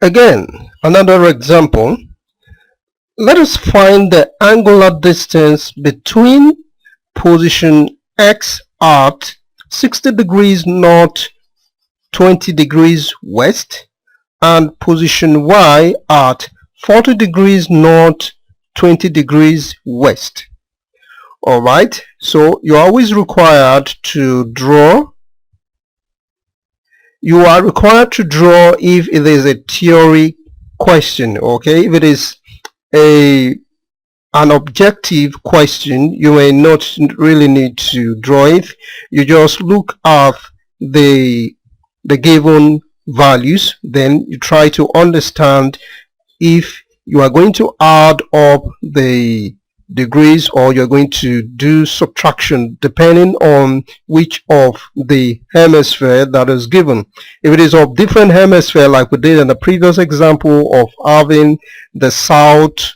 Again, another example. Let us find the angular distance between position X at 60 degrees north, 20 degrees west, and position Y at 40 degrees north, 20 degrees west. Alright, so you're always required to draw. You are required to draw if it is a theory question, okay? If it is an objective question, you may not really need to draw it. You just look at the given values, then you try to understand if you are going to add up the degrees or you're going to do subtraction depending on which of the hemisphere that is given. If it is of different hemisphere, like we did in the previous example of having the south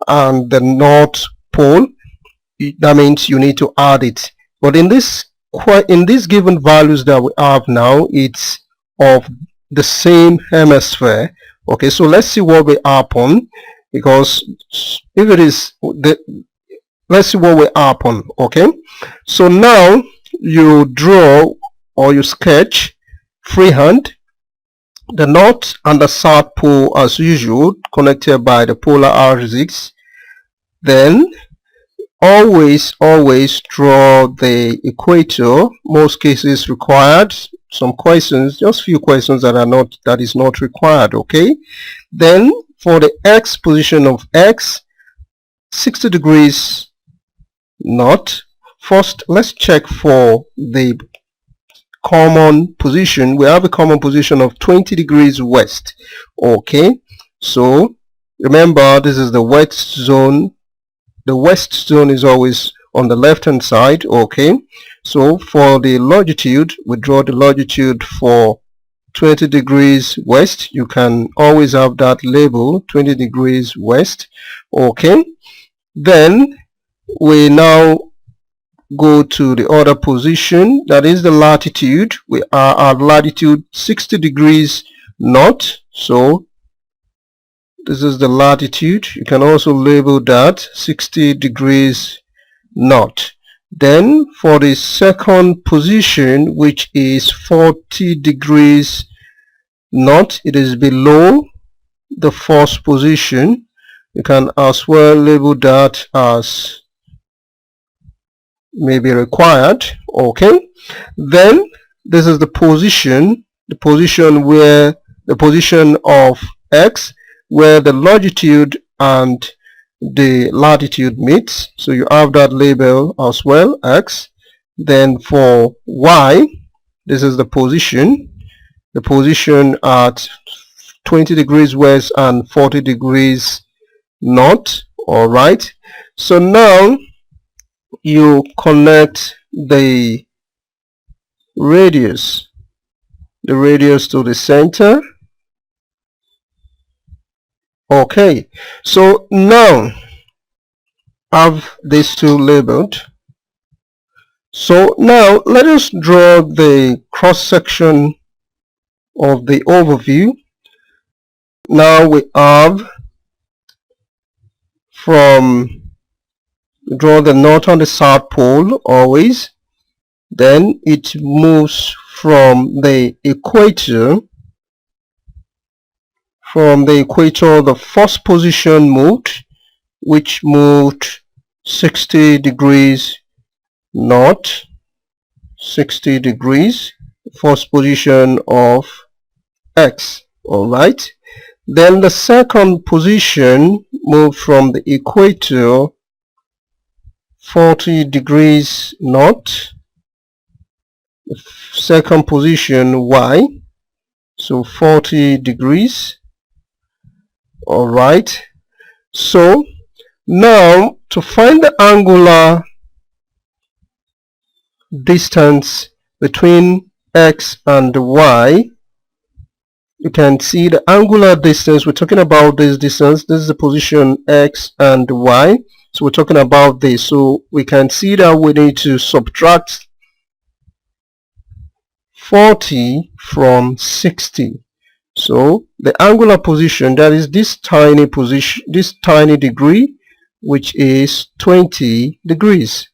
and the north pole, that means you need to add it. But in these given values that we have now, it's of the same hemisphere. Okay, so let's see what will happen, because if it is let's see what will happen. Okay, so now you draw or you sketch freehand the north and the south pole as usual, connected by the polar axis. Then always draw the equator. Most cases required, some questions, just few questions that is not required. Okay, then for the X position of X, 60 degrees north. First, let's check for the common position. We have a common position of 20 degrees west. Okay, so remember, this is the west zone. The west zone is always on the left hand side. Okay, so for the longitude, we draw the longitude for 20 degrees west. You can always have that label, 20 degrees west. Okay, then we now go to the other position, that is the latitude. We are at latitude 60 degrees north, so this is the latitude. You can also label that 60 degrees north. Then for the second position, which is 40 degrees north, it is below the first position. You can as well label that as may be required. Okay, then this is the position where the position of X, where the longitude and the latitude meets, so you have that label as well, X. Then for Y, this is the position at 20 degrees west and 40 degrees north. All right, so now you connect the radius to the center. Okay, so now have these two labeled. So now let us draw the cross section of the overview. Now we have draw the north and the south pole always. Then it moves from the equator. The first position moved, which moved 60 degrees north, 60 degrees, first position of X. All right, then the second position moved from the equator 40 degrees north, the second position Y, so 40 degrees. All right, so now to find the angular distance between X and Y, you can see the angular distance. We're talking about this distance. This is the position X and Y, so we're talking about this. So we can see that we need to subtract 40 from 60. So the angular position, that is this tiny position, this tiny degree, which is 20 degrees.